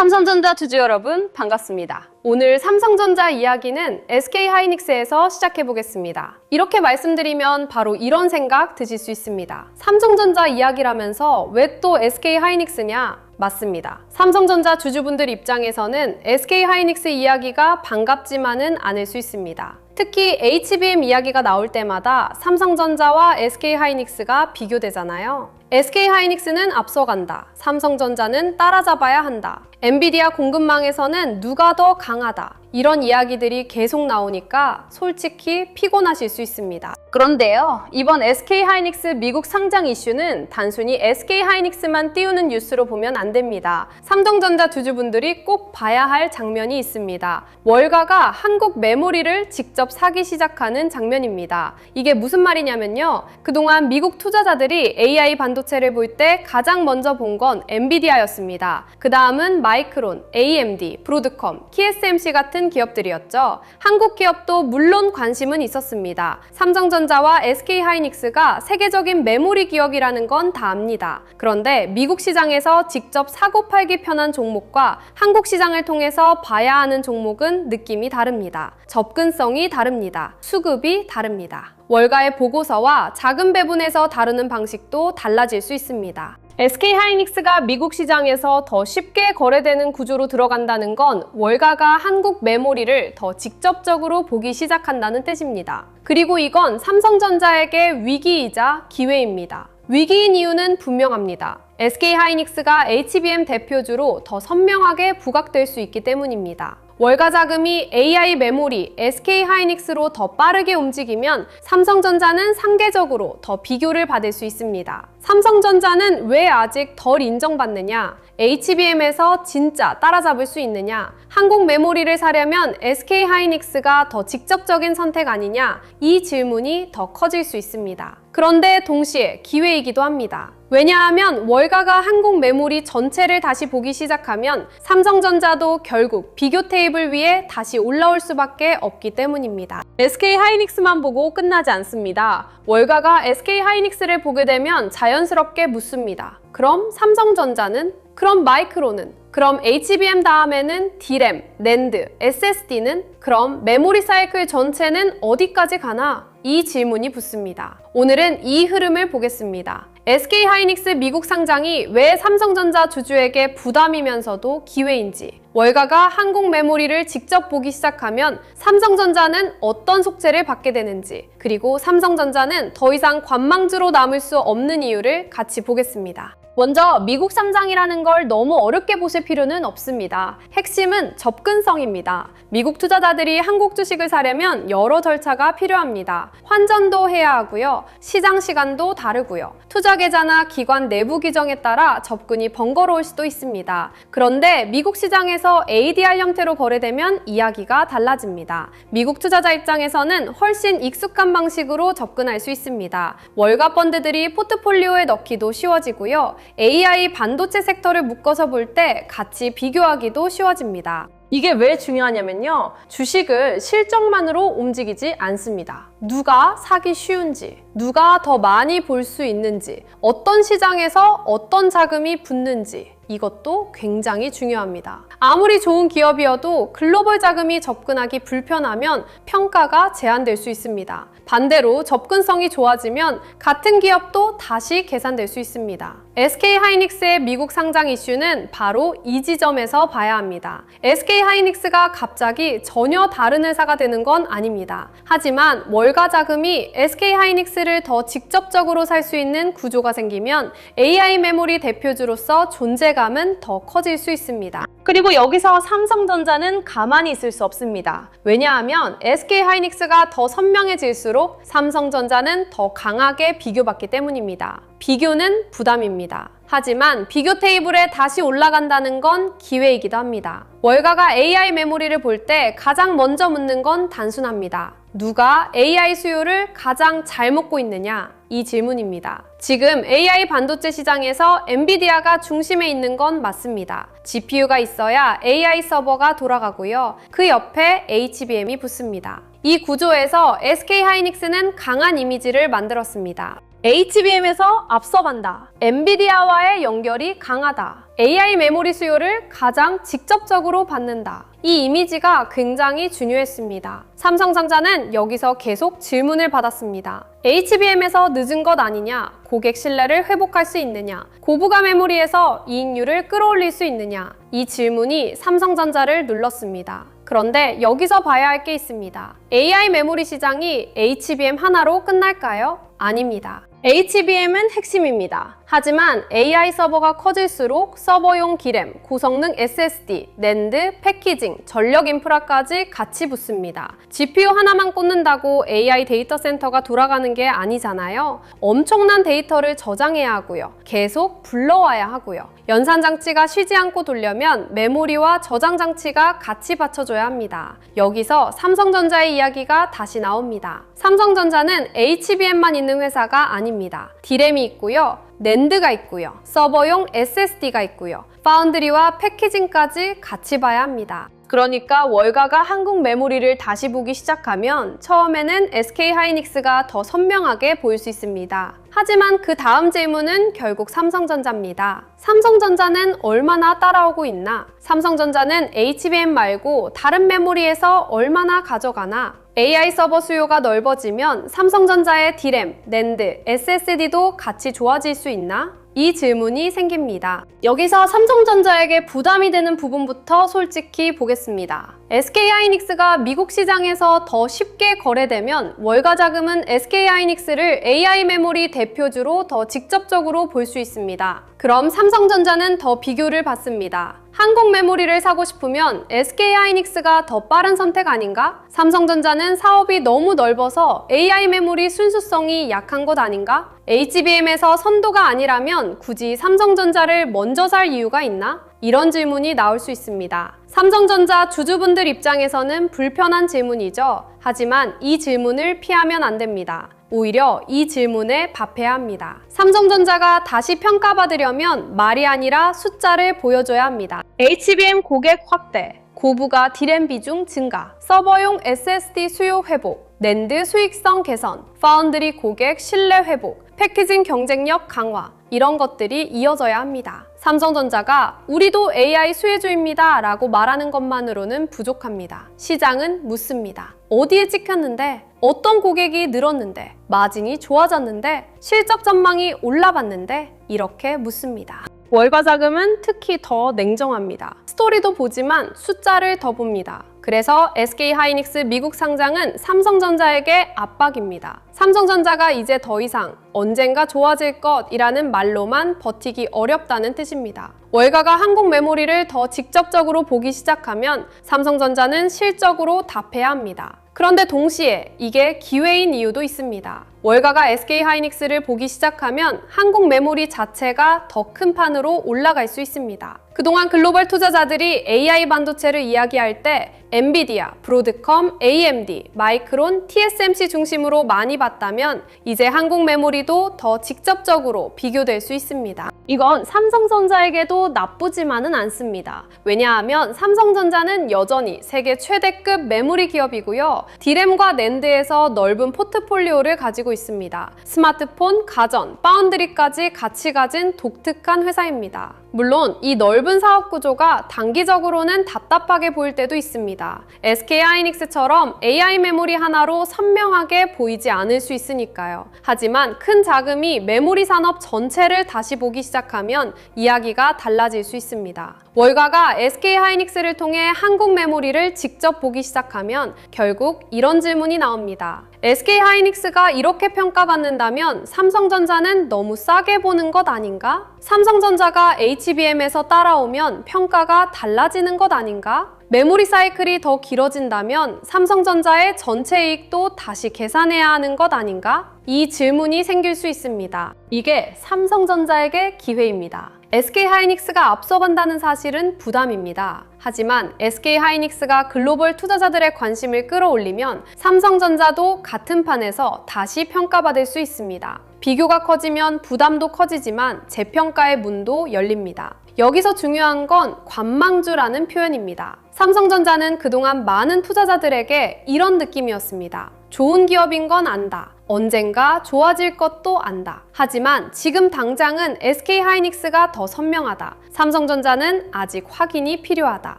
삼성전자 주주 여러분 반갑습니다. 오늘 삼성전자 이야기는 SK하이닉스에서 시작해보겠습니다. 이렇게 말씀드리면 바로 이런 생각 드실 수 있습니다. 삼성전자 이야기라면서 왜 또 SK하이닉스냐? 맞습니다. 삼성전자 주주분들 입장에서는 SK하이닉스 이야기가 반갑지만은 않을 수 있습니다. 특히 HBM 이야기가 나올 때마다 삼성전자와 SK하이닉스가 비교되잖아요. SK하이닉스는 앞서간다. 삼성전자는 따라잡아야 한다. 엔비디아 공급망에서는 누가 더 강하다. 이런 이야기들이 계속 나오니까 솔직히 피곤하실 수 있습니다. 그런데요, 이번 SK하이닉스 미국 상장 이슈는 단순히 SK하이닉스만 띄우는 뉴스로 보면 안 됩니다. 삼성전자 주주분들이 꼭 봐야 할 장면이 있습니다. 월가가 한국 메모리를 직접 사기 시작하는 장면입니다. 이게 무슨 말이냐면요, 그동안 미국 투자자들이 AI 반도체를 볼 때 가장 먼저 본 건 엔비디아였습니다. 그 다음은 마이크론, AMD, 브로드컴, TSMC 같은 기업들이었죠. 한국 기업도 물론 관심은 있었습니다. 삼성전자와 SK하이닉스가 세계적인 메모리 기업이라는 건 다 압니다. 그런데 미국 시장에서 직접 사고 팔기 편한 종목과 한국 시장을 통해서 봐야 하는 종목은 느낌이 다릅니다. 접근성이 다릅니다. 수급이 다릅니다. 월가의 보고서와 자금 배분에서 다루는 방식도 달라질 수 있습니다. SK하이닉스가 미국 시장에서 더 쉽게 거래되는 구조로 들어간다는 건 월가가 한국 메모리를 더 직접적으로 보기 시작한다는 뜻입니다. 그리고 이건 삼성전자에게 위기이자 기회입니다. 위기인 이유는 분명합니다. SK하이닉스가 HBM 대표주로 더 선명하게 부각될 수 있기 때문입니다. 월가 자금이 AI 메모리, SK하이닉스로 더 빠르게 움직이면 삼성전자는 상대적으로 더 비교를 받을 수 있습니다. 삼성전자는 왜 아직 덜 인정받느냐? HBM에서 진짜 따라잡을 수 있느냐? 한국 메모리를 사려면 SK하이닉스가 더 직접적인 선택 아니냐? 이 질문이 더 커질 수 있습니다. 그런데 동시에 기회이기도 합니다. 왜냐하면 월가가 한국 메모리 전체를 다시 보기 시작하면 삼성전자도 결국 비교 테이블 위에 다시 올라올 수밖에 없기 때문입니다. SK하이닉스만 보고 끝나지 않습니다. 월가가 SK하이닉스를 보게 되면 자연스럽게 묻습니다. 그럼 삼성전자는? 그럼 마이크론은? 그럼 HBM 다음에는 D램, 낸드, SSD는? 그럼 메모리 사이클 전체는 어디까지 가나? 이 질문이 붙습니다. 오늘은 이 흐름을 보겠습니다. SK하이닉스 미국 상장이 왜 삼성전자 주주에게 부담이면서도 기회인지, 월가가 한국 메모리를 직접 보기 시작하면 삼성전자는 어떤 속죄를 받게 되는지, 그리고 삼성전자는 더 이상 관망주로 남을 수 없는 이유를 같이 보겠습니다. 먼저 미국 상장이라는 걸 너무 어렵게 보실 필요는 없습니다. 핵심은 접근성입니다. 미국 투자자들이 한국 주식을 사려면 여러 절차가 필요합니다. 환전도 해야 하고요. 시장 시간도 다르고요. 투자 계좌나 기관 내부 규정에 따라 접근이 번거로울 수도 있습니다. 그런데 미국 시장에서 ADR 형태로 거래되면 이야기가 달라집니다. 미국 투자자 입장에서는 훨씬 익숙한 방식으로 접근할 수 있습니다. 월가 펀드들이 포트폴리오에 넣기도 쉬워지고요. AI 반도체 섹터를 묶어서 볼 때 같이 비교하기도 쉬워집니다. 이게 왜 중요하냐면요, 주식을 실적만으로 움직이지 않습니다. 누가 사기 쉬운지, 누가 더 많이 볼 수 있는지, 어떤 시장에서 어떤 자금이 붙는지, 이것도 굉장히 중요합니다. 아무리 좋은 기업이어도 글로벌 자금이 접근하기 불편하면 평가가 제한될 수 있습니다. 반대로 접근성이 좋아지면 같은 기업도 다시 계산될 수 있습니다. SK하이닉스의 미국 상장 이슈는 바로 이 지점에서 봐야 합니다. SK하이닉스가 갑자기 전혀 다른 회사가 되는 건 아닙니다. 하지만 월가 자금이 SK하이닉스를 더 직접적으로 살 수 있는 구조가 생기면 AI 메모리 대표주로서 존재감은 더 커질 수 있습니다. 그리고 여기서 삼성전자는 가만히 있을 수 없습니다. 왜냐하면 SK하이닉스가 더 선명해질수록 삼성전자는 더 강하게 비교받기 때문입니다. 비교는 부담입니다. 하지만 비교 테이블에 다시 올라간다는 건 기회이기도 합니다. 월가가 AI 메모리를 볼 때 가장 먼저 묻는 건 단순합니다. 누가 AI 수요를 가장 잘 먹고 있느냐? 이 질문입니다. 지금 AI 반도체 시장에서 엔비디아가 중심에 있는 건 맞습니다. GPU가 있어야 AI 서버가 돌아가고요. 그 옆에 HBM이 붙습니다. 이 구조에서 SK하이닉스는 강한 이미지를 만들었습니다. HBM에서 앞서간다. 엔비디아와의 연결이 강하다. AI 메모리 수요를 가장 직접적으로 받는다. 이 이미지가 굉장히 중요했습니다. 삼성전자는 여기서 계속 질문을 받았습니다. HBM에서 늦은 것 아니냐? 고객 신뢰를 회복할 수 있느냐? 고부가 메모리에서 이익률을 끌어올릴 수 있느냐? 이 질문이 삼성전자를 눌렀습니다. 그런데 여기서 봐야 할 게 있습니다. AI 메모리 시장이 HBM 하나로 끝날까요? 아닙니다. HBM은 핵심입니다. 하지만 AI 서버가 커질수록 서버용 D램, 고성능 SSD, 낸드, 패키징, 전력 인프라까지 같이 붙습니다. GPU 하나만 꽂는다고 AI 데이터 센터가 돌아가는 게 아니잖아요. 엄청난 데이터를 저장해야 하고요. 계속 불러와야 하고요. 연산 장치가 쉬지 않고 돌려면 메모리와 저장 장치가 같이 받쳐줘야 합니다. 여기서 삼성전자의 이야기가 다시 나옵니다. 삼성전자는 HBM만 있는 회사가 아닙니다. D램이 있고요. 낸드가 있고요. 서버용 SSD가 있고요. 파운드리와 패키징까지 같이 봐야 합니다. 그러니까 월가가 한국 메모리를 다시 보기 시작하면 처음에는 SK하이닉스가 더 선명하게 보일 수 있습니다. 하지만 그 다음 질문은 결국 삼성전자입니다. 삼성전자는 얼마나 따라오고 있나? 삼성전자는 HBM 말고 다른 메모리에서 얼마나 가져가나? AI 서버 수요가 넓어지면 삼성전자의 D램, 낸드, SSD도 같이 좋아질 수 있나? 이 질문이 생깁니다. 여기서 삼성전자에게 부담이 되는 부분부터 솔직히 보겠습니다. SK하이닉스가 미국 시장에서 더 쉽게 거래되면 월가 자금은 SK하이닉스를 AI 메모리 대표주로 더 직접적으로 볼 수 있습니다. 그럼 삼성전자는 더 비교를 받습니다. 한국 메모리를 사고 싶으면 SK하이닉스가 더 빠른 선택 아닌가? 삼성전자는 사업이 너무 넓어서 AI 메모리 순수성이 약한 것 아닌가? HBM에서 선도가 아니라면 굳이 삼성전자를 먼저 살 이유가 있나? 이런 질문이 나올 수 있습니다. 삼성전자 주주분들 입장에서는 불편한 질문이죠. 하지만 이 질문을 피하면 안 됩니다. 오히려 이 질문에 답해야 합니다. 삼성전자가 다시 평가받으려면 말이 아니라 숫자를 보여줘야 합니다. HBM 고객 확대, 고부가 D램 비중 증가, 서버용 SSD 수요 회복, 낸드 수익성 개선, 파운드리 고객 신뢰 회복, 패키징 경쟁력 강화, 이런 것들이 이어져야 합니다. 삼성전자가 우리도 AI 수혜주입니다 라고 말하는 것만으로는 부족합니다. 시장은 묻습니다. 어디에 찍혔는데? 어떤 고객이 늘었는데? 마진이 좋아졌는데? 실적 전망이 올라봤는데? 이렇게 묻습니다. 월가 자금은 특히 더 냉정합니다. 스토리도 보지만 숫자를 더 봅니다. 그래서 SK하이닉스 미국 상장은 삼성전자에게 압박입니다. 삼성전자가 이제 더 이상 언젠가 좋아질 것이라는 말로만 버티기 어렵다는 뜻입니다. 월가가 한국 메모리를 더 직접적으로 보기 시작하면 삼성전자는 실적으로 답해야 합니다. 그런데 동시에 이게 기회인 이유도 있습니다. 월가가 SK하이닉스를 보기 시작하면 한국 메모리 자체가 더 큰 판으로 올라갈 수 있습니다. 그동안 글로벌 투자자들이 AI 반도체를 이야기할 때 엔비디아, 브로드컴, AMD, 마이크론, TSMC 중심으로 많이 봤다면 이제 한국 메모리도 더 직접적으로 비교될 수 있습니다. 이건 삼성전자에게도 나쁘지만은 않습니다. 왜냐하면 삼성전자는 여전히 세계 최대급 메모리 기업이고요. D램과 낸드에서 넓은 포트폴리오를 가지고 있습니다. 스마트폰, 가전, 파운드리까지 같이 가진 독특한 회사입니다. 물론 이 넓은 사업 구조가 단기적으로는 답답하게 보일 때도 있습니다. SK하이닉스처럼 AI 메모리 하나로 선명하게 보이지 않을 수 있으니까요. 하지만 큰 자금이 메모리 산업 전체를 다시 보기 시작하면 이야기가 달라질 수 있습니다. 월가가 SK하이닉스를 통해 한국 메모리를 직접 보기 시작하면 결국 이런 질문이 나옵니다. SK하이닉스가 이렇게 평가받는다면 삼성전자는 너무 싸게 보는 것 아닌가? 삼성전자가 HBM에서 따라오면 평가가 달라지는 것 아닌가? 메모리 사이클이 더 길어진다면 삼성전자의 전체 이익도 다시 계산해야 하는 것 아닌가? 이 질문이 생길 수 있습니다. 이게 삼성전자에게 기회입니다. SK하이닉스가 앞서간다는 사실은 부담입니다. 하지만 SK하이닉스가 글로벌 투자자들의 관심을 끌어올리면 삼성전자도 같은 판에서 다시 평가받을 수 있습니다. 비교가 커지면 부담도 커지지만 재평가의 문도 열립니다. 여기서 중요한 건 관망주라는 표현입니다. 삼성전자는 그동안 많은 투자자들에게 이런 느낌이었습니다. 좋은 기업인 건 안다. 언젠가 좋아질 것도 안다. 하지만 지금 당장은 SK하이닉스가 더 선명하다. 삼성전자는 아직 확인이 필요하다.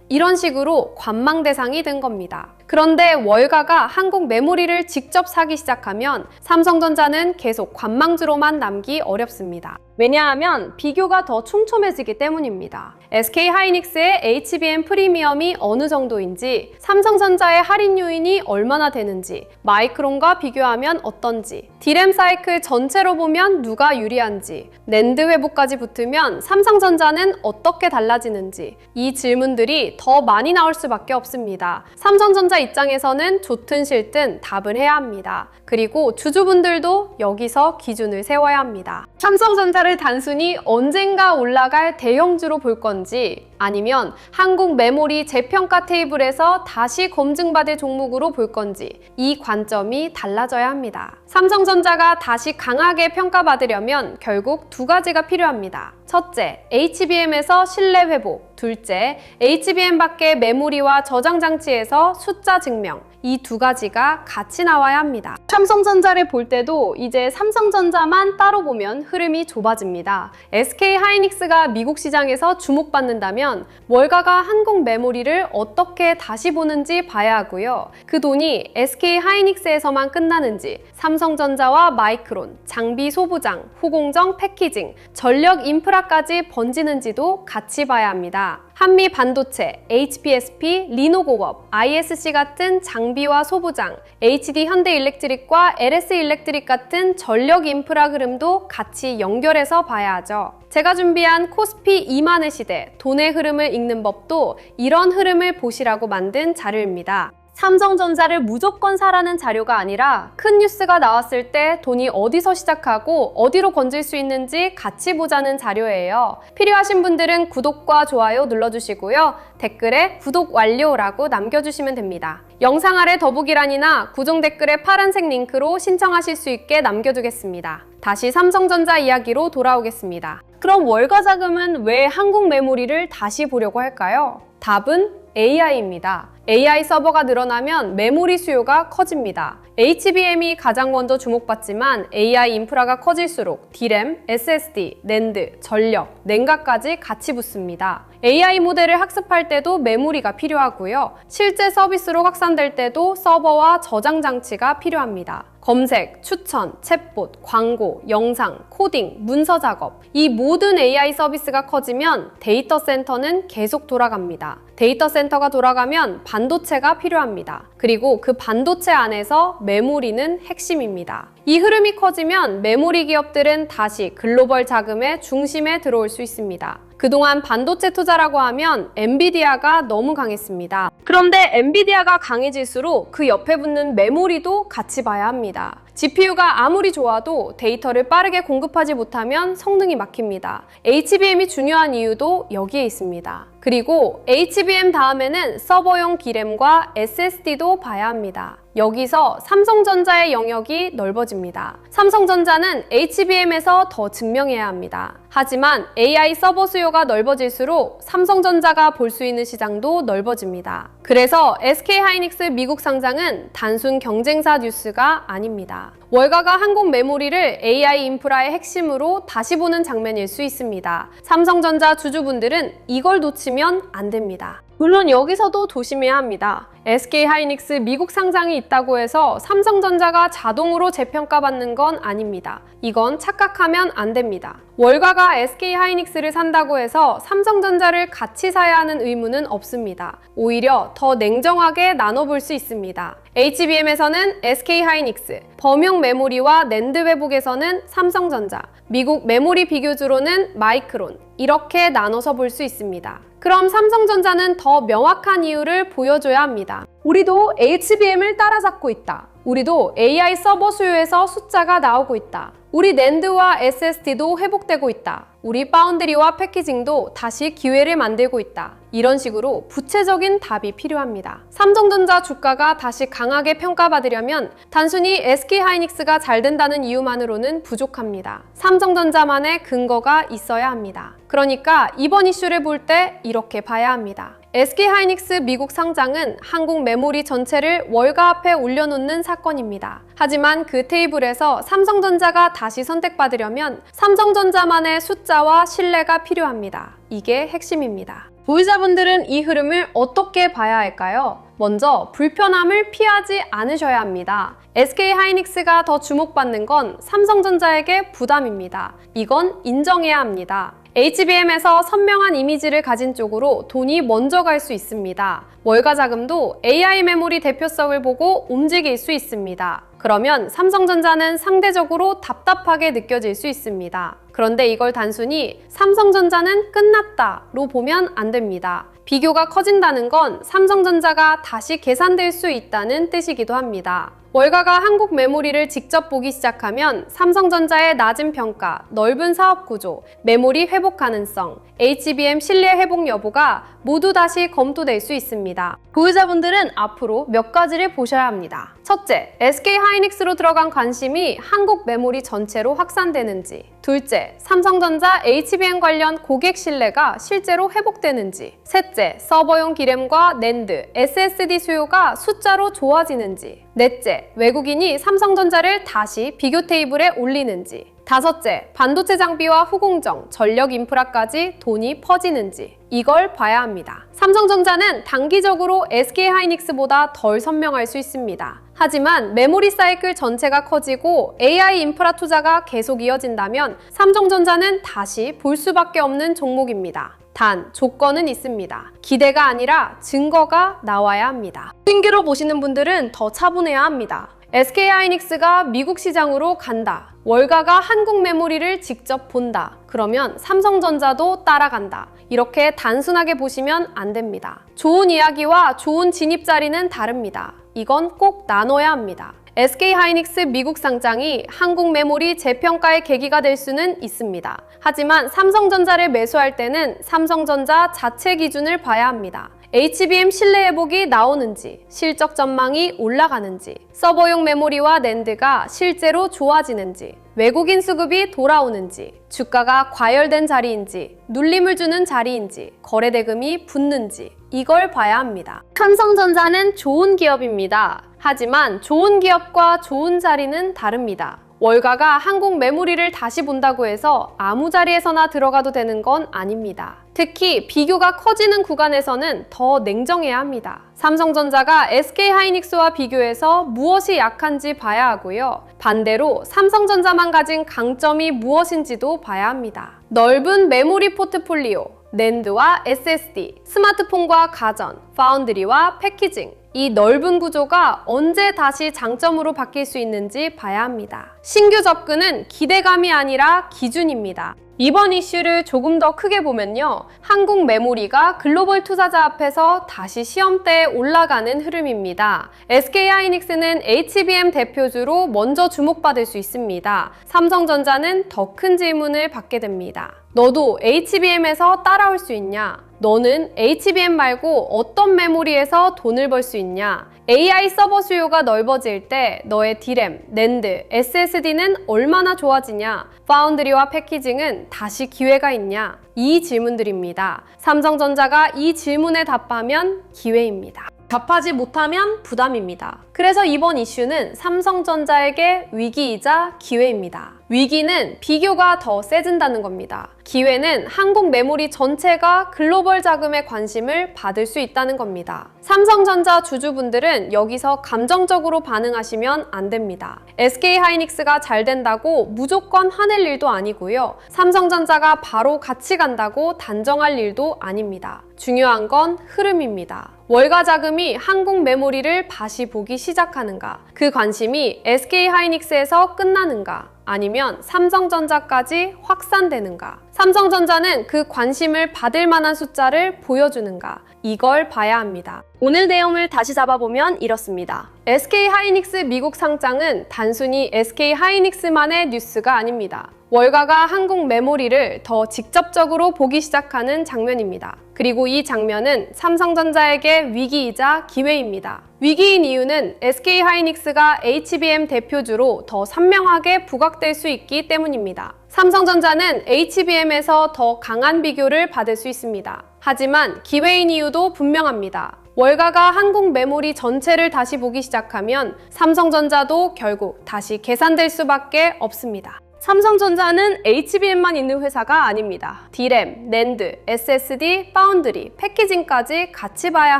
이런 식으로 관망 대상이 된 겁니다. 그런데 월가가 한국 메모리를 직접 사기 시작하면 삼성전자는 계속 관망주로만 남기 어렵습니다. 왜냐하면 비교가 더 촘촘해지기 때문입니다. SK하이닉스의 HBM 프리미엄이 어느 정도인지, 삼성전자의 할인 요인이 얼마나 되는지, 마이크론과 비교하면 어떤지, D램 사이클 전체로 보면 누가 유리한지, 낸드 회복까지 붙으면 삼성전자는 어떻게 달라지는지, 이 질문들이 더 많이 나올 수밖에 없습니다. 삼성전자 입장에서는 좋든 싫든 답을 해야 합니다. 그리고 주주분들도 여기서 기준을 세워야 합니다. 삼성전자를 단순히 언젠가 올라갈 대형주로 볼 건지, 아니면 한국 메모리 재평가 테이블에서 다시 검증받을 종목으로 볼 건지, 이 관점이 달라져야 합니다. 삼성전자가 다시 강하게 평가받으려면 결국 두 가지가 필요합니다. 첫째, HBM에서 신뢰 회복. 둘째, HBM 밖의 메모리와 저장 장치에서 숫자 증명. 이 두 가지가 같이 나와야 합니다. 삼성전자를 볼 때도 이제 삼성전자만 따로 보면 흐름이 좁아집니다. SK하이닉스가 미국 시장에서 주목받는다면 월가가 한국 메모리를 어떻게 다시 보는지 봐야 하고요. 그 돈이 SK하이닉스에서만 끝나는지, 삼성전자와 마이크론, 장비 소부장, 후공정, 패키징, 전력 인프라까지 번지는지도 같이 봐야 합니다. 한미 반도체, HPSP, 리노공업, ISC 같은 장비와 소부장, HD 현대일렉트릭과 LS일렉트릭 같은 전력 인프라 흐름도 같이 연결해서 봐야 하죠. 제가 준비한 코스피 2만의 시대, 돈의 흐름을 읽는 법도 이런 흐름을 보시라고 만든 자료입니다. 삼성전자를 무조건 사라는 자료가 아니라 큰 뉴스가 나왔을 때 돈이 어디서 시작하고 어디로 건질 수 있는지 같이 보자는 자료예요. 필요하신 분들은 구독과 좋아요 눌러주시고요. 댓글에 구독 완료라고 남겨주시면 됩니다. 영상 아래 더보기란이나 구독 댓글에 파란색 링크로 신청하실 수 있게 남겨두겠습니다. 다시 삼성전자 이야기로 돌아오겠습니다. 그럼 월가 자금은 왜 한국 메모리를 다시 보려고 할까요? 답은 AI입니다. AI 서버가 늘어나면 메모리 수요가 커집니다. HBM이 가장 먼저 주목받지만 AI 인프라가 커질수록 D램, SSD, 낸드, 전력, 냉각까지 같이 붙습니다. AI 모델을 학습할 때도 메모리가 필요하고요. 실제 서비스로 확산될 때도 서버와 저장 장치가 필요합니다. 검색, 추천, 챗봇, 광고, 영상, 코딩, 문서 작업, 이 모든 AI 서비스가 커지면 데이터 센터는 계속 돌아갑니다. 데이터 센터가 돌아가면 반도체가 필요합니다. 그리고 그 반도체 안에서 메모리는 핵심입니다. 이 흐름이 커지면 메모리 기업들은 다시 글로벌 자금의 중심에 들어올 수 있습니다. 그동안 반도체 투자라고 하면 엔비디아가 너무 강했습니다. 그런데 엔비디아가 강해질수록 그 옆에 붙는 메모리도 같이 봐야 합니다. GPU가 아무리 좋아도 데이터를 빠르게 공급하지 못하면 성능이 막힙니다. HBM이 중요한 이유도 여기에 있습니다. 그리고 HBM 다음에는 서버용 D램과 SSD도 봐야 합니다. 여기서 삼성전자의 영역이 넓어집니다. 삼성전자는 HBM에서 더 증명해야 합니다. 하지만 AI 서버 수요가 넓어질수록 삼성전자가 볼 수 있는 시장도 넓어집니다. 그래서 SK하이닉스 미국 상장은 단순 경쟁사 뉴스가 아닙니다. 월가가 한국 메모리를 AI 인프라의 핵심으로 다시 보는 장면일 수 있습니다. 삼성전자 주주분들은 이걸 놓치면 안 됩니다. 물론 여기서도 조심해야 합니다. SK하이닉스 미국 상장이 있다고 해서 삼성전자가 자동으로 재평가받는 건 아닙니다. 이건 착각하면 안 됩니다. 월가가 SK하이닉스를 산다고 해서 삼성전자를 같이 사야 하는 의무는 없습니다. 오히려 더 냉정하게 나눠볼 수 있습니다. HBM에서는 SK하이닉스, 범용 메모리와 낸드 회복에서는 삼성전자, 미국 메모리 비교주로는 마이크론, 이렇게 나눠서 볼 수 있습니다. 그럼 삼성전자는 더 명확한 이유를 보여줘야 합니다. 우리도 HBM을 따라잡고 있다. 우리도 AI 서버 수요에서 숫자가 나오고 있다. 우리 낸드와 SSD도 회복되고 있다. 우리 파운드리와 패키징도 다시 기회를 만들고 있다. 이런 식으로 구체적인 답이 필요합니다. 삼성전자 주가가 다시 강하게 평가받으려면 단순히 SK하이닉스가 잘 된다는 이유만으로는 부족합니다. 삼성전자만의 근거가 있어야 합니다. 그러니까 이번 이슈를 볼 때 이렇게 봐야 합니다. SK하이닉스 미국 상장은 한국 메모리 전체를 월가 앞에 올려놓는 사건입니다. 하지만 그 테이블에서 삼성전자가 다시 선택받으려면 삼성전자만의 숫자와 신뢰가 필요합니다. 이게 핵심입니다. 보유자분들은 이 흐름을 어떻게 봐야 할까요? 먼저 불편함을 피하지 않으셔야 합니다. SK하이닉스가 더 주목받는 건 삼성전자에게 부담입니다. 이건 인정해야 합니다. HBM에서 선명한 이미지를 가진 쪽으로 돈이 먼저 갈 수 있습니다. 월가 자금도 AI 메모리 대표성을 보고 움직일 수 있습니다. 그러면 삼성전자는 상대적으로 답답하게 느껴질 수 있습니다. 그런데 이걸 단순히 삼성전자는 끝났다로 보면 안 됩니다. 비교가 커진다는 건 삼성전자가 다시 계산될 수 있다는 뜻이기도 합니다. 월가가 한국 메모리를 직접 보기 시작하면 삼성전자의 낮은 평가, 넓은 사업 구조, 메모리 회복 가능성, HBM 신뢰 회복 여부가 모두 다시 검토될 수 있습니다. 보유자분들은 앞으로 몇 가지를 보셔야 합니다. 첫째, SK하이닉스로 들어간 관심이 한국 메모리 전체로 확산되는지. 둘째, 삼성전자 HBM 관련 고객 신뢰가 실제로 회복되는지. 셋째, 서버용 디램과 낸드, SSD 수요가 숫자로 좋아지는지. 넷째, 외국인이 삼성전자를 다시 비교 테이블에 올리는지. 다섯째, 반도체 장비와 후공정, 전력 인프라까지 돈이 퍼지는지. 이걸 봐야 합니다. 삼성전자는 단기적으로 SK하이닉스보다 덜 선명할 수 있습니다. 하지만 메모리 사이클 전체가 커지고 AI 인프라 투자가 계속 이어진다면 삼성전자는 다시 볼 수밖에 없는 종목입니다. 단, 조건은 있습니다. 기대가 아니라 증거가 나와야 합니다. 신규로 보시는 분들은 더 차분해야 합니다. SK하이닉스가 미국 시장으로 간다. 월가가 한국 메모리를 직접 본다. 그러면 삼성전자도 따라간다. 이렇게 단순하게 보시면 안 됩니다. 좋은 이야기와 좋은 진입 자리는 다릅니다. 이건 꼭 나눠야 합니다. SK하이닉스 미국 상장이 한국 메모리 재평가의 계기가 될 수는 있습니다. 하지만 삼성전자를 매수할 때는 삼성전자 자체 기준을 봐야 합니다. HBM 신뢰 회복이 나오는지, 실적 전망이 올라가는지, 서버용 메모리와 낸드가 실제로 좋아지는지, 외국인 수급이 돌아오는지, 주가가 과열된 자리인지, 눌림을 주는 자리인지, 거래 대금이 붙는지, 이걸 봐야 합니다. 삼성전자는 좋은 기업입니다. 하지만 좋은 기업과 좋은 자리는 다릅니다. 월가가 한국 메모리를 다시 본다고 해서 아무 자리에서나 들어가도 되는 건 아닙니다. 특히 비교가 커지는 구간에서는 더 냉정해야 합니다. 삼성전자가 SK하이닉스와 비교해서 무엇이 약한지 봐야 하고요. 반대로 삼성전자만 가진 강점이 무엇인지도 봐야 합니다. 넓은 메모리 포트폴리오, 낸드와 SSD, 스마트폰과 가전, 파운드리와 패키징, 이 넓은 구조가 언제 다시 장점으로 바뀔 수 있는지 봐야 합니다. 신규 접근은 기대감이 아니라 기준입니다. 이번 이슈를 조금 더 크게 보면요. 한국 메모리가 글로벌 투자자 앞에서 다시 시험대에 올라가는 흐름입니다. SK하이닉스는 HBM 대표주로 먼저 주목받을 수 있습니다. 삼성전자는 더 큰 질문을 받게 됩니다. 너도 HBM에서 따라올 수 있냐? 너는 HBM 말고 어떤 메모리에서 돈을 벌 수 있냐? AI 서버 수요가 넓어질 때 너의 디램, 낸드, SSD는 얼마나 좋아지냐? 파운드리와 패키징은 다시 기회가 있냐? 이 질문들입니다. 삼성전자가 이 질문에 답하면 기회입니다. 답하지 못하면 부담입니다. 그래서 이번 이슈는 삼성전자에게 위기이자 기회입니다. 위기는 비교가 더 세진다는 겁니다. 기회는 한국 메모리 전체가 글로벌 자금의 관심을 받을 수 있다는 겁니다. 삼성전자 주주분들은 여기서 감정적으로 반응하시면 안 됩니다. SK하이닉스가 잘 된다고 무조건 화낼 일도 아니고요. 삼성전자가 바로 같이 간다고 단정할 일도 아닙니다. 중요한 건 흐름입니다. 월가 자금이 한국 메모리를 다시 보기 시작하는가? 그 관심이 SK하이닉스에서 끝나는가? 아니면 삼성전자까지 확산되는가? 삼성전자는 그 관심을 받을 만한 숫자를 보여주는가? 이걸 봐야 합니다. 오늘 내용을 다시 잡아보면 이렇습니다. SK하이닉스 미국 상장은 단순히 SK하이닉스만의 뉴스가 아닙니다. 월가가 한국 메모리를 더 직접적으로 보기 시작하는 장면입니다. 그리고 이 장면은 삼성전자에게 위기이자 기회입니다. 위기인 이유는 SK하이닉스가 HBM 대표주로 더 선명하게 부각될 수 있기 때문입니다. 삼성전자는 HBM에서 더 강한 비교를 받을 수 있습니다. 하지만 기회인 이유도 분명합니다. 월가가 한국 메모리 전체를 다시 보기 시작하면 삼성전자도 결국 다시 계산될 수밖에 없습니다. 삼성전자는 HBM만 있는 회사가 아닙니다. D램, 낸드, SSD, 파운드리, 패키징까지 같이 봐야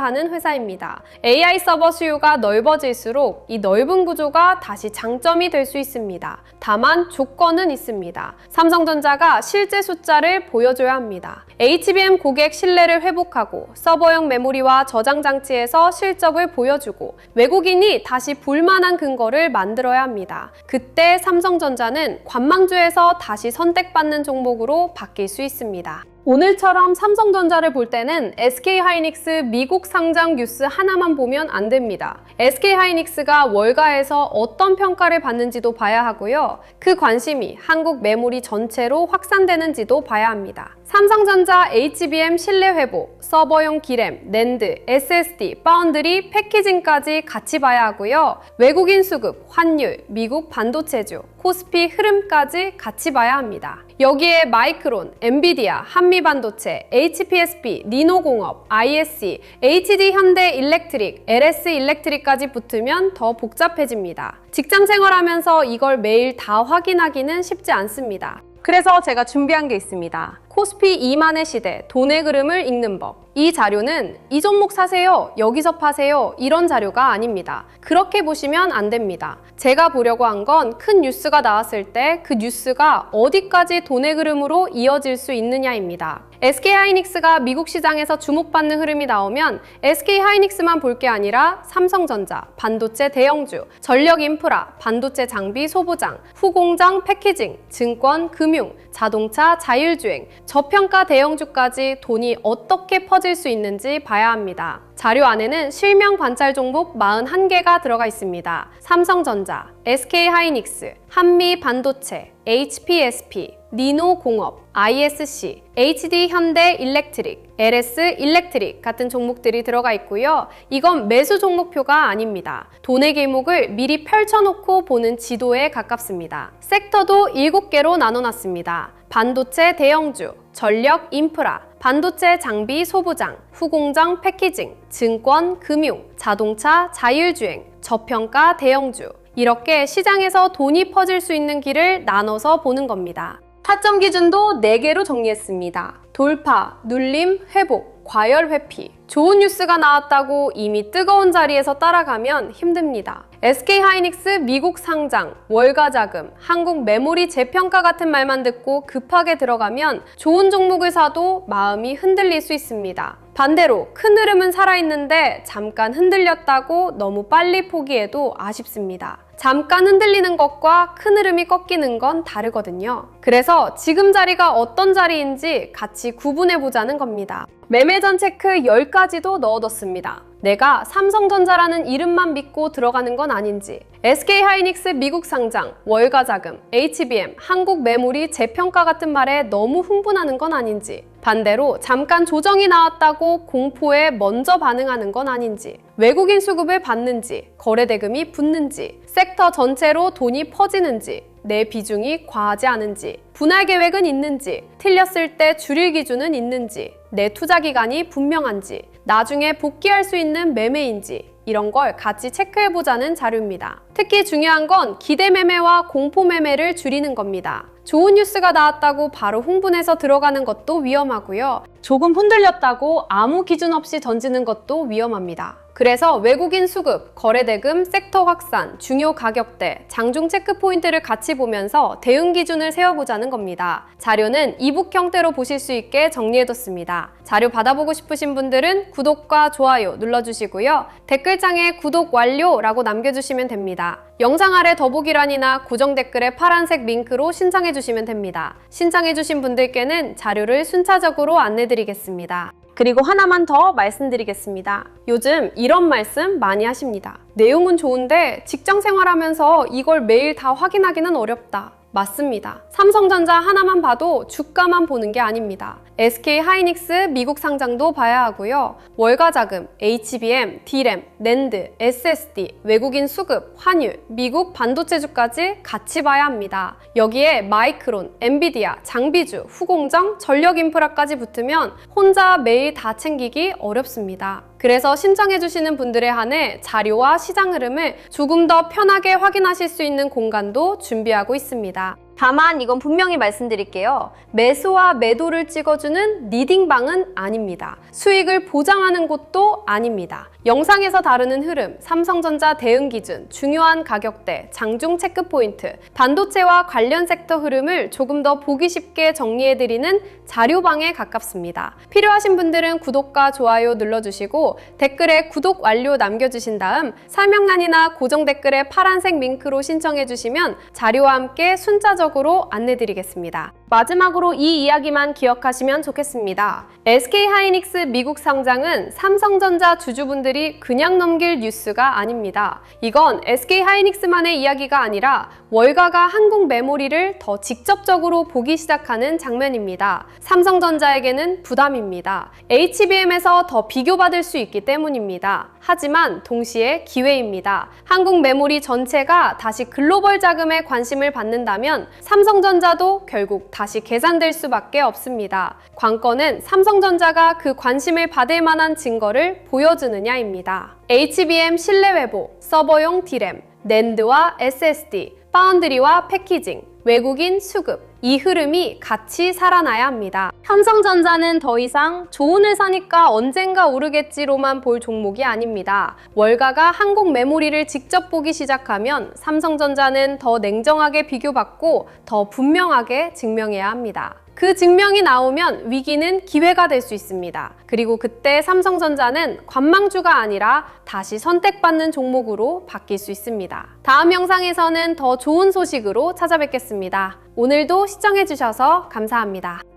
하는 회사입니다. AI 서버 수요가 넓어질수록 이 넓은 구조가 다시 장점이 될 수 있습니다. 다만 조건은 있습니다. 삼성전자가 실제 숫자를 보여줘야 합니다. HBM 고객 신뢰를 회복하고 서버용 메모리와 저장 장치에서 실적을 보여주고 외국인이 다시 볼만한 근거를 만들어야 합니다. 그때 삼성전자는 관망주에서 다시 선택받는 종목으로 바뀔 수 있습니다. 오늘처럼 삼성전자를 볼 때는 SK하이닉스 미국 상장 뉴스 하나만 보면 안 됩니다. SK하이닉스가 월가에서 어떤 평가를 받는지도 봐야 하고요. 그 관심이 한국 메모리 전체로 확산되는지도 봐야 합니다. 삼성전자 HBM 신뢰 회복, 서버용 D램, 낸드, SSD, 파운드리, 패키징까지 같이 봐야 하고요. 외국인 수급, 환율, 미국 반도체주, 코스피 흐름까지 같이 봐야 합니다. 여기에 마이크론, 엔비디아, 한미반도체, HPSP, 니노공업, ISC, HD 현대 일렉트릭, LS 일렉트릭까지 붙으면 더 복잡해집니다. 직장 생활하면서 이걸 매일 다 확인하기는 쉽지 않습니다. 그래서 제가 준비한 게 있습니다. 코스피 2만의 시대, 돈의 그름을 읽는 법. 이 자료는 이 종목 사세요, 여기서 파세요 이런 자료가 아닙니다. 그렇게 보시면 안 됩니다. 제가 보려고 한 건 큰 뉴스가 나왔을 때 그 뉴스가 어디까지 돈의 그름으로 이어질 수 있느냐입니다. SK하이닉스가 미국 시장에서 주목받는 흐름이 나오면 SK하이닉스만 볼 게 아니라 삼성전자, 반도체 대형주, 전력 인프라, 반도체 장비 소부장, 후공장 패키징, 증권, 금융, 자동차, 자율주행, 저평가 대형주까지 돈이 어떻게 퍼질 수 있는지 봐야 합니다. 자료 안에는 실명 관찰 종목 41개가 들어가 있습니다. 삼성전자, SK하이닉스, 한미반도체, HPSP, 니노공업, ISC, HD 현대 일렉트릭, LS 일렉트릭 같은 종목들이 들어가 있고요. 이건 매수 종목표가 아닙니다. 돈의 길목을 미리 펼쳐놓고 보는 지도에 가깝습니다. 섹터도 7개로 나눠놨습니다. 반도체 대형주, 전력 인프라, 반도체 장비 소부장, 후공장 패키징, 증권, 금융, 자동차, 자율주행, 저평가 대형주. 이렇게 시장에서 돈이 퍼질 수 있는 길을 나눠서 보는 겁니다. 타점 기준도 4개로 정리했습니다. 돌파, 눌림, 회복, 과열 회피. 좋은 뉴스가 나왔다고 이미 뜨거운 자리에서 따라가면 힘듭니다. SK하이닉스 미국 상장, 월가 자금, 한국 메모리 재평가 같은 말만 듣고 급하게 들어가면 좋은 종목을 사도 마음이 흔들릴 수 있습니다. 반대로 큰 흐름은 살아있는데 잠깐 흔들렸다고 너무 빨리 포기해도 아쉽습니다. 잠깐 흔들리는 것과 큰 흐름이 꺾이는 건 다르거든요. 그래서 지금 자리가 어떤 자리인지 같이 구분해보자는 겁니다. 매매전 체크 10가지도 넣어뒀습니다. 내가 삼성전자라는 이름만 믿고 들어가는 건 아닌지, SK하이닉스 미국 상장, 월가 자금, HBM, 한국 메모리 재평가 같은 말에 너무 흥분하는 건 아닌지, 반대로 잠깐 조정이 나왔다고 공포에 먼저 반응하는 건 아닌지, 외국인 수급을 받는지, 거래 대금이 붙는지, 섹터 전체로 돈이 퍼지는지, 내 비중이 과하지 않은지, 분할 계획은 있는지, 틀렸을 때 줄일 기준은 있는지, 내 투자 기간이 분명한지, 나중에 복귀할 수 있는 매매인지 이런 걸 같이 체크해보자는 자료입니다. 특히 중요한 건 기대 매매와 공포 매매를 줄이는 겁니다. 좋은 뉴스가 나왔다고 바로 흥분해서 들어가는 것도 위험하고요. 조금 흔들렸다고 아무 기준 없이 던지는 것도 위험합니다. 그래서 외국인 수급, 거래대금, 섹터 확산, 중요 가격대, 장중 체크 포인트를 같이 보면서 대응 기준을 세워보자는 겁니다. 자료는 이북 형태로 보실 수 있게 정리해뒀습니다. 자료 받아보고 싶으신 분들은 구독과 좋아요 눌러주시고요. 댓글창에 구독 완료라고 남겨주시면 됩니다. 영상 아래 더보기란이나 고정 댓글에 파란색 링크로 신청해주시면 됩니다. 신청해주신 분들께는 자료를 순차적으로 안내드리겠습니다. 그리고 하나만 더 말씀드리겠습니다. 요즘 이런 말씀 많이 하십니다. 내용은 좋은데 직장 생활하면서 이걸 매일 다 확인하기는 어렵다. 맞습니다. 삼성전자 하나만 봐도 주가만 보는 게 아닙니다. SK 하이닉스 미국 상장도 봐야 하고요. 월가 자금, HBM, D램, 낸드, SSD, 외국인 수급, 환율, 미국 반도체주까지 같이 봐야 합니다. 여기에 마이크론, 엔비디아, 장비주, 후공정, 전력 인프라까지 붙으면 혼자 매일 다 챙기기 어렵습니다. 그래서 신청해주시는 분들에 한해 자료와 시장 흐름을 조금 더 편하게 확인하실 수 있는 공간도 준비하고 있습니다. 다만 이건 분명히 말씀드릴게요. 매수와 매도를 찍어주는 리딩방은 아닙니다. 수익을 보장하는 곳도 아닙니다. 영상에서 다루는 흐름, 삼성전자 대응 기준, 중요한 가격대, 장중 체크포인트, 반도체와 관련 섹터 흐름을 조금 더 보기 쉽게 정리해드리는 자료방에 가깝습니다. 필요하신 분들은 구독과 좋아요 눌러주시고 댓글에 구독 완료 남겨주신 다음 설명란이나 고정 댓글에 파란색 링크로 신청해주시면 자료와 함께 순차적으로 안내드리겠습니다. 마지막으로 이 이야기만 기억하시면 좋겠습니다. SK 하이닉스 미국 상장은 삼성전자 주주분들이 그냥 넘길 뉴스가 아닙니다. 이건 SK 하이닉스만의 이야기가 아니라 월가가 한국 메모리를 더 직접적으로 보기 시작하는 장면입니다. 삼성전자에게는 부담입니다. HBM에서 더 비교받을 수 있기 때문입니다. 하지만 동시에 기회입니다. 한국 메모리 전체가 다시 글로벌 자금에 관심을 받는다면 삼성전자도 결국 다시 계산될 수밖에 없습니다. 관건은 삼성전자가 그 관심을 받을 만한 증거를 보여주느냐입니다. HBM 실내 회복, 서버용 D램, 낸드와 SSD, 파운드리와 패키징, 외국인 수급, 이 흐름이 같이 살아나야 합니다. 삼성전자는 더 이상 좋은을 사니까 언젠가 오르겠지로만 볼 종목이 아닙니다. 월가가 한국 메모리를 직접 보기 시작하면 삼성전자는 더 냉정하게 비교받고 더 분명하게 증명해야 합니다. 그 증명이 나오면 위기는 기회가 될 수 있습니다. 그리고 그때 삼성전자는 관망주가 아니라 다시 선택받는 종목으로 바뀔 수 있습니다. 다음 영상에서는 더 좋은 소식으로 찾아뵙겠습니다. 오늘도 시청해주셔서 감사합니다.